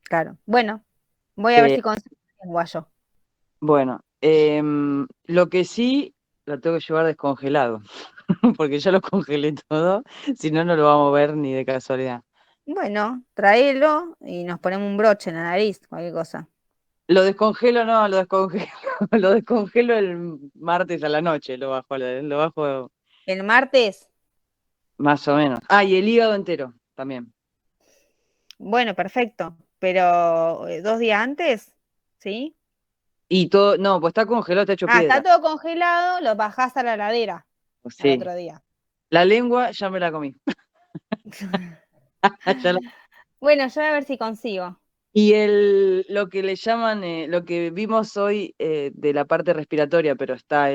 Claro, bueno, voy a ver Eh, si consigo un guayo. bueno, lo que sí lo tengo que llevar descongelado, porque ya lo congelé todo, si no, no lo vamos a ver ni de casualidad. Bueno, tráelo y nos ponemos un broche en la nariz, cualquier cosa. Lo descongelo, no, lo descongelo, lo descongelo el martes a la noche, lo bajo El martes, más o menos. Ah, y el hígado entero también. bueno, perfecto, pero 2 días antes, ¿sí? Y todo, no, pues está congelado, está hecho Está piedra. todo congelado, lo bajás a la heladera Pues al sí. otro día. La lengua ya me la comí. Ya Bueno, yo voy a ver si consigo. y lo que le llaman, lo que vimos hoy de la parte respiratoria, pero está